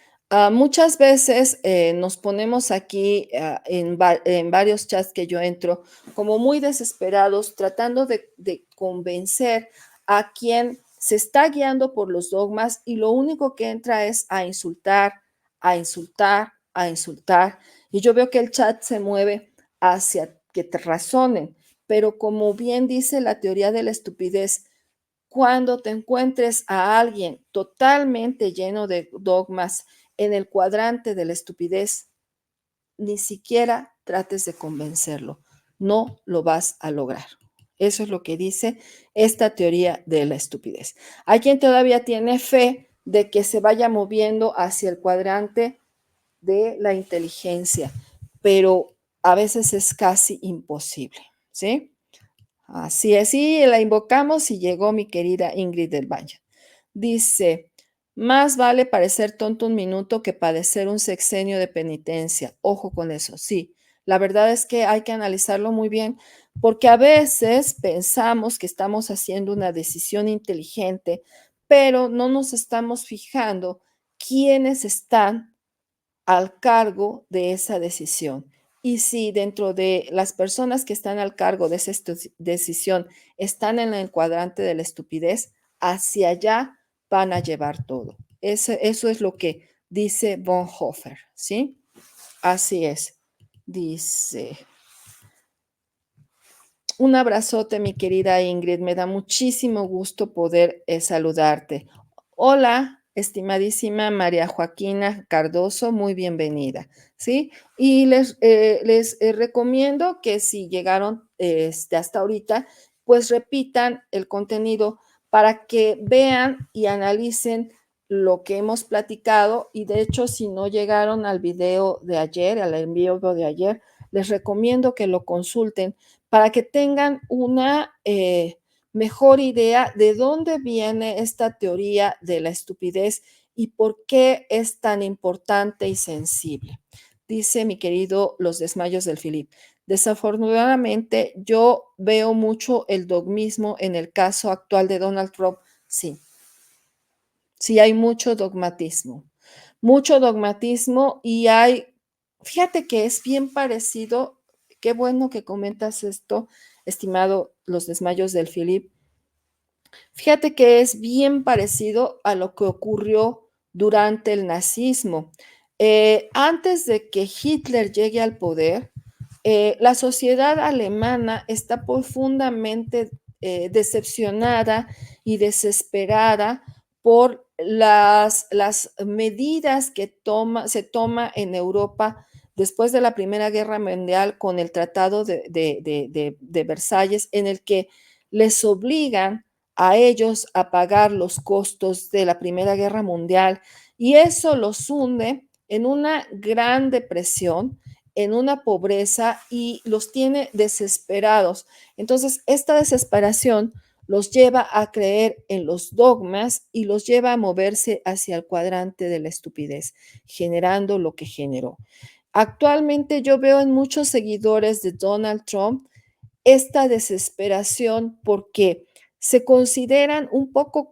muchas veces, nos ponemos aquí, en varios chats que yo entro, como muy desesperados, tratando de convencer a quien se está guiando por los dogmas, y lo único que entra es a insultar, a insultar, a insultar. Y yo veo que el chat se mueve hacia que te razonen, pero como bien dice la teoría de la estupidez, cuando te encuentres a alguien totalmente lleno de dogmas en el cuadrante de la estupidez, ni siquiera trates de convencerlo. No lo vas a lograr. Eso es lo que dice esta teoría de la estupidez. Hay quien todavía tiene fe de que se vaya moviendo hacia el cuadrante de la inteligencia, pero a veces es casi imposible, ¿sí? Así es, y la invocamos y llegó mi querida Ingrid del Valle. Dice, más vale parecer tonto un minuto que padecer un sexenio de penitencia. Ojo con eso, sí. La verdad es que hay que analizarlo muy bien porque a veces pensamos que estamos haciendo una decisión inteligente, pero no nos estamos fijando quiénes están al cargo de esa decisión. Y si dentro de las personas que están al cargo de esa decisión están en el cuadrante de la estupidez, hacia allá van a llevar todo. Eso es lo que dice Bonhoeffer, ¿sí? Así es. Dice, un abrazote, mi querida Ingrid. Me da muchísimo gusto poder saludarte. Hola, estimadísima María Joaquina Cardoso, muy bienvenida, ¿sí? Y les recomiendo que si llegaron hasta ahorita, pues repitan el contenido para que vean y analicen lo que hemos platicado. Y de hecho, si no llegaron al video de ayer, al envío de ayer, les recomiendo que lo consulten para que tengan una mejor idea de dónde viene esta teoría de la estupidez y por qué es tan importante y sensible. Dice mi querido Los Desmayos del Philip. Desafortunadamente, yo veo mucho el dogmismo en el caso actual de Donald Trump. Sí, sí hay mucho dogmatismo y hay, fíjate que es bien parecido, qué bueno que comentas esto, estimado Los Desmayos del Philip. Fíjate que es bien parecido a lo que ocurrió durante el nazismo. Antes de que Hitler llegue al poder, la sociedad alemana está profundamente decepcionada y desesperada por las medidas que se toma en Europa después de la Primera Guerra Mundial con el Tratado de Versalles, en el que les obligan a ellos a pagar los costos de la Primera Guerra Mundial y eso los hunde en una gran depresión, en una pobreza y los tiene desesperados. Entonces, esta desesperación los lleva a creer en los dogmas y los lleva a moverse hacia el cuadrante de la estupidez, generando lo que generó. Actualmente yo veo en muchos seguidores de Donald Trump esta desesperación porque se consideran un poco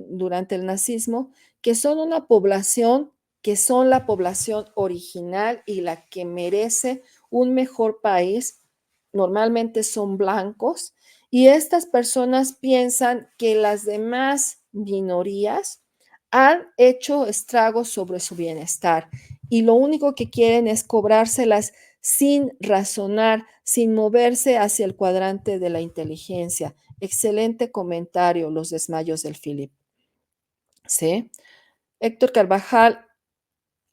durante el nazismo, que son una población, que son la población original y la que merece un mejor país. Normalmente son blancos y estas personas piensan que las demás minorías han hecho estragos sobre su bienestar y lo único que quieren es cobrárselas sin razonar, sin moverse hacia el cuadrante de la inteligencia. Excelente comentario, Los Desmayos del Philip. ¿Sí? Héctor Carvajal,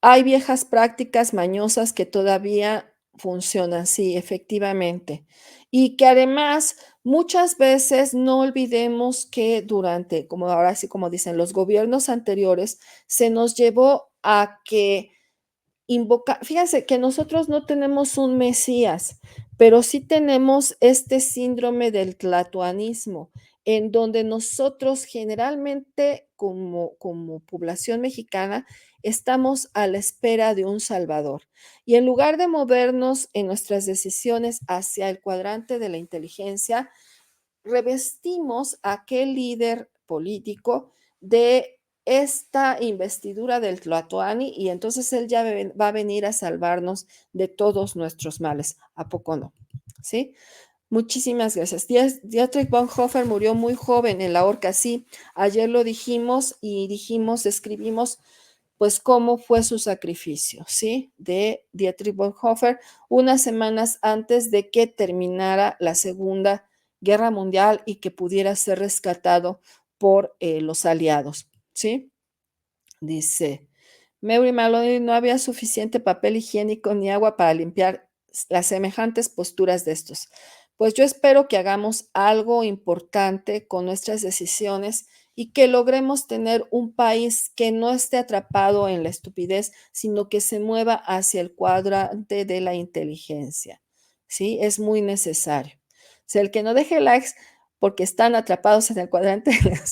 Hay viejas prácticas mañosas que todavía funcionan, sí, efectivamente. Y que además muchas veces no olvidemos que durante, como ahora sí como dicen, los gobiernos anteriores, se nos llevó a que fíjense que nosotros no tenemos un mesías, pero sí tenemos este síndrome del tlatoanismo, en donde nosotros generalmente como población mexicana estamos a la espera de un salvador. Y en lugar de movernos en nuestras decisiones hacia el cuadrante de la inteligencia, revestimos a aquel líder político de esta investidura del Tlatoani y entonces él ya va a venir a salvarnos de todos nuestros males. ¿A poco no? ¿Sí? Muchísimas gracias. Dietrich Bonhoeffer murió muy joven en la horca, sí. Ayer lo dijimos y escribimos, pues cómo fue su sacrificio, ¿sí? De Dietrich Bonhoeffer, unas semanas antes de que terminara la Segunda Guerra Mundial y que pudiera ser rescatado por los aliados, ¿sí? Dice, Mary Maloney, no había suficiente papel higiénico ni agua para limpiar las semejantes posturas de estos. Pues yo espero que hagamos algo importante con nuestras decisiones y que logremos tener un país que no esté atrapado en la estupidez, sino que se mueva hacia el cuadrante de la inteligencia. ¿Sí? Es muy necesario. O sea, el que no deje likes porque están atrapados en el cuadrante de la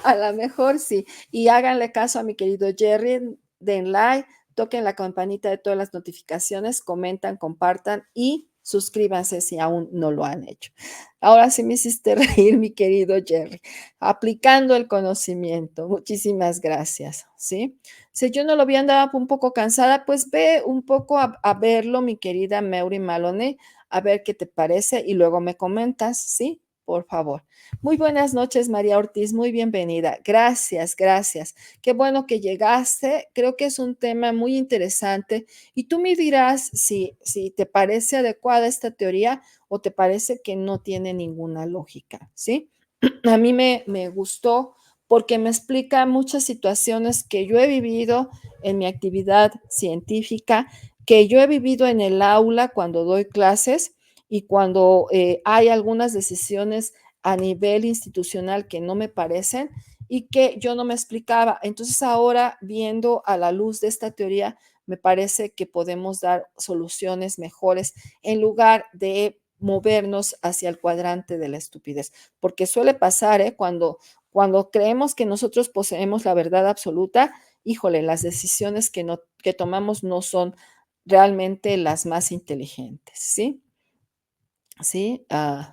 a lo mejor sí. Y háganle caso a mi querido Jerry, den like, toquen la campanita de todas las notificaciones, comentan, compartan y suscríbanse si aún no lo han hecho. Ahora sí me hiciste reír, mi querido Jerry, aplicando el conocimiento. Muchísimas gracias, ¿sí? Si yo no lo vi, andaba un poco cansada, pues ve un poco a verlo, mi querida Mary Maloney, a ver qué te parece y luego me comentas, ¿sí? Por favor. Muy buenas noches, María Ortiz, muy bienvenida. Gracias, gracias. Qué bueno que llegaste. Creo que es un tema muy interesante y tú me dirás si te parece adecuada esta teoría o te parece que no tiene ninguna lógica, ¿sí? A mí me gustó porque me explica muchas situaciones que yo he vivido en mi actividad científica, que yo he vivido en el aula cuando doy clases y cuando hay algunas decisiones a nivel institucional que no me parecen y que yo no me explicaba. Entonces ahora, viendo a la luz de esta teoría, me parece que podemos dar soluciones mejores en lugar de movernos hacia el cuadrante de la estupidez, porque suele pasar, ¿eh? Cuando creemos que nosotros poseemos la verdad absoluta, híjole, las decisiones que tomamos no son realmente las más inteligentes, ¿sí? Sí,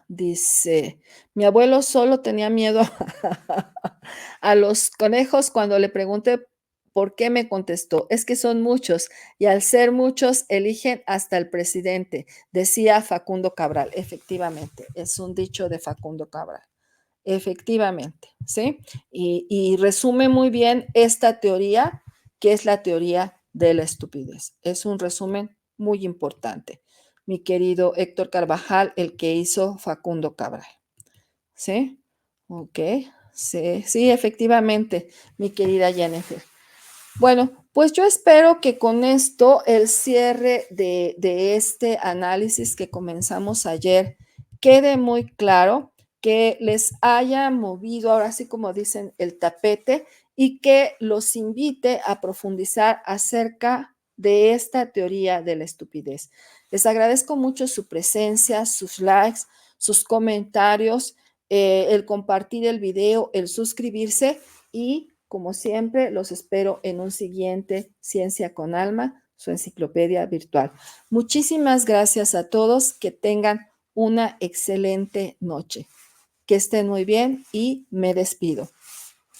dice, mi abuelo solo tenía miedo a los conejos cuando le pregunté por qué me contestó, es que son muchos y al ser muchos eligen hasta el presidente, decía Facundo Cabral. Efectivamente, es un dicho de Facundo Cabral. Efectivamente, ¿sí? Y resume muy bien esta teoría, que es la teoría de la estupidez. Es un resumen muy importante, mi querido Héctor Carvajal, el que hizo Facundo Cabral. ¿Sí? Ok, sí, sí, efectivamente, mi querida Jennifer. Bueno, pues yo espero que con esto el cierre de este análisis que comenzamos ayer quede muy claro, que les haya movido, ahora sí como dicen, el tapete y que los invite a profundizar acerca de esta teoría de la estupidez. Les agradezco mucho su presencia, sus likes, sus comentarios, el compartir el video, el suscribirse y como siempre, los espero en un siguiente Ciencia con Alma, su enciclopedia virtual. Muchísimas gracias a todos, que tengan una excelente noche. Que estén muy bien y me despido.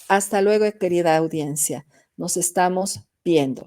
Hasta luego, querida audiencia. Nos estamos viendo.